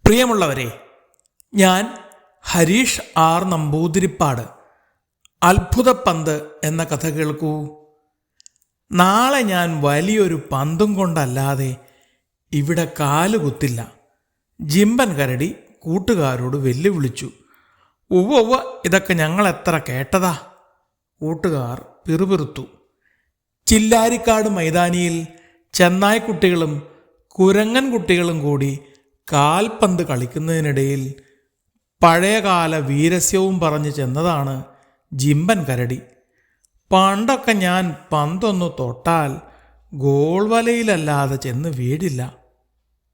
പ്രിയമുള്ളവരെ, ഞാൻ ഹരീഷ് ആർ നമ്പൂതിരിപ്പാട്. അത്ഭുത പന്ത് എന്ന കഥ കേൾക്കൂ. നാളെ ഞാൻ വലിയൊരു പന്തും കൊണ്ടല്ലാതെ ഇവിടെ കാലുകുത്തില്ല. ജിമ്പൻ കരടി കൂട്ടുകാരോട് വെല്ലുവിളിച്ചു. ഉവ്വ, ഇതൊക്കെ ഞങ്ങൾ എത്ര കേട്ടതാ. കൂട്ടുകാർ പിറുപിറുത്തു. ചില്ലാരിക്കാട് മൈതാനിയിൽ ചെന്നായ്ക്കുട്ടികളും കുരങ്ങൻ കുട്ടികളും കൂടി കാൽപന്ത് കളിക്കുന്നതിനിടയിൽ പഴയകാല വീരസ്യവും പറഞ്ഞു ചെന്നതാണ് ജിമ്പൻ കരടി. പണ്ടൊക്കെ ഞാൻ പന്തൊന്നു തൊട്ടാൽ ഗോൾ വലയിലല്ലാതെ ചെന്ന് വീടില്ല.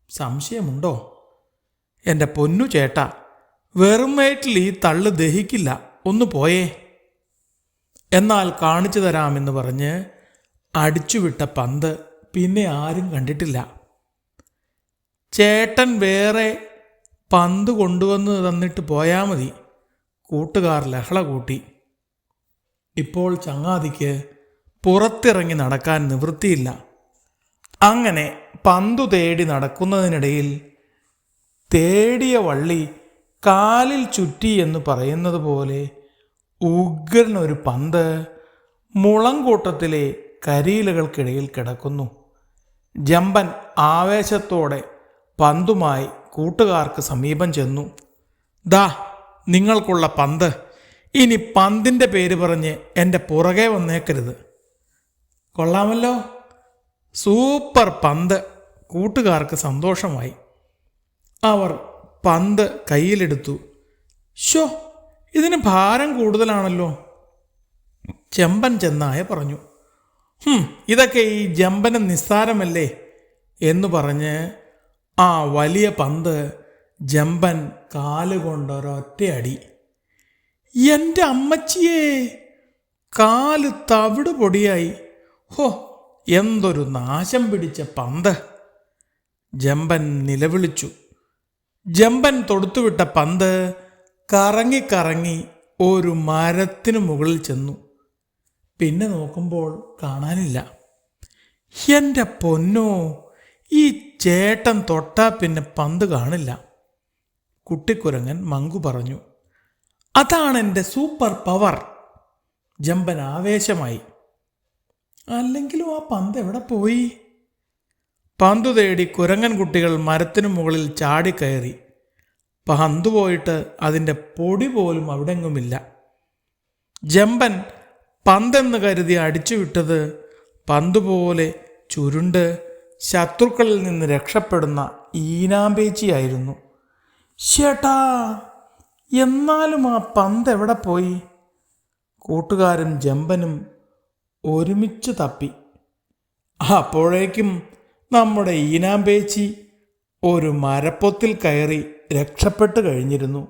സംശയമുണ്ടോ? എൻ്റെ പൊന്നു ചേട്ടാ, വെറും വയറ്റിൽ ഈ തള്ളു ദഹിക്കില്ല, ഒന്ന് പോയേ. എന്നാൽ കാണിച്ചു തരാമെന്ന് പറഞ്ഞ് അടിച്ചുവിട്ട പന്ത് പിന്നെ ആരും കണ്ടിട്ടില്ല. ചേട്ടൻ വേറെ പന്ത് കൊണ്ടുവന്ന് തന്നിട്ട് പോയാൽ മതി, കൂട്ടുകാർ ലഹള കൂട്ടി. ഇപ്പോൾ ചങ്ങാതിക്ക് പുറത്തിറങ്ങി നടക്കാൻ നിവൃത്തിയില്ല. അങ്ങനെ പന്തു തേടി നടക്കുന്നതിനിടയിൽ തേടിയ വള്ളി കാലിൽ ചുറ്റി എന്ന് പറയുന്നത് പോലെ ഉഗ്രനൊരു പന്ത് മുളങ്കൂട്ടത്തിലെ കരിയിലകൾക്കിടയിൽ കിടക്കുന്നു. ജമ്പൻ ആവേശത്തോടെ പന്തുമായി കൂട്ടുകാർക്ക് സമീപം ചെന്നു. ദാ നിങ്ങൾക്കുള്ള പന്ത്, ഇനി പന്തിൻ്റെ പേര് പറഞ്ഞ് എൻ്റെ പുറകെ വന്നേക്കരുത്. കൊള്ളാമല്ലോ, സൂപ്പർ പന്ത്. കൂട്ടുകാർക്ക് സന്തോഷമായി. അവർ പന്ത് കയ്യിലെടുത്തു. ഷോ, ഇതിന് ഭാരം കൂടുതലാണല്ലോ, ചെമ്പൻ ചെന്നായ പറഞ്ഞു. ഇതൊക്കെ ഈ ജമ്പന് നിസ്സാരമല്ലേ എന്ന് പറഞ്ഞ് ആ വലിയ പന്ത് ജമ്പൻ കാലുകൊണ്ടൊരൊറ്റയടി. എൻ്റെ അമ്മച്ചിയേ, കാല് തവിട് പൊടിയായി. ഹോ, എന്തൊരു നാശം പിടിച്ച പന്ത്! ജമ്പൻ നിലവിളിച്ചു. ജമ്പൻ തൊടുത്തുവിട്ട പന്ത് കറങ്ങി ഒരു മരത്തിനു മുകളിൽ ചെന്നു. പിന്നെ നോക്കുമ്പോൾ കാണാനില്ല. എൻ്റെ പൊന്നോ, ഈ ചേട്ടൻ തൊട്ടാ പിന്നെ പന്ത് കാണില്ല. കുട്ടിക്കുരങ്ങൻ മങ്കു പറഞ്ഞു. അതാണ് എൻ്റെ സൂപ്പർ പവർ. ജമ്പൻ ആവേശമായി. അല്ലെങ്കിലും ആ പന്ത് എവിടെ പോയി? പന്തു തേടി കുരങ്ങൻ കുട്ടികൾ മരത്തിനു മുകളിൽ ചാടിക്കയറി. പന്ത് പോയിട്ട് അതിൻ്റെ പൊടി പോലും അവിടെങ്ങുമില്ല. ജമ്പൻ പന്തെന്ന് കരുതി അടിച്ചുവിട്ടത് പന്തുപോലെ ചുരുണ്ട് ശത്രുക്കളിൽ നിന്ന് രക്ഷപ്പെടുന്ന ഈനാമ്പേച്ചിയായിരുന്നു. ചേട്ടാ, എന്നാലും ആ പന്ത് എവിടെ പോയി? കൂട്ടുകാരും ജമ്പനും ഒരുമിച്ച് തപ്പി. അപ്പോഴേക്കും നമ്മുടെ ഈനാമ്പേച്ചി ഒരു മരപ്പൊത്തിൽ കയറി രക്ഷപ്പെട്ട് കഴിഞ്ഞിരുന്നു.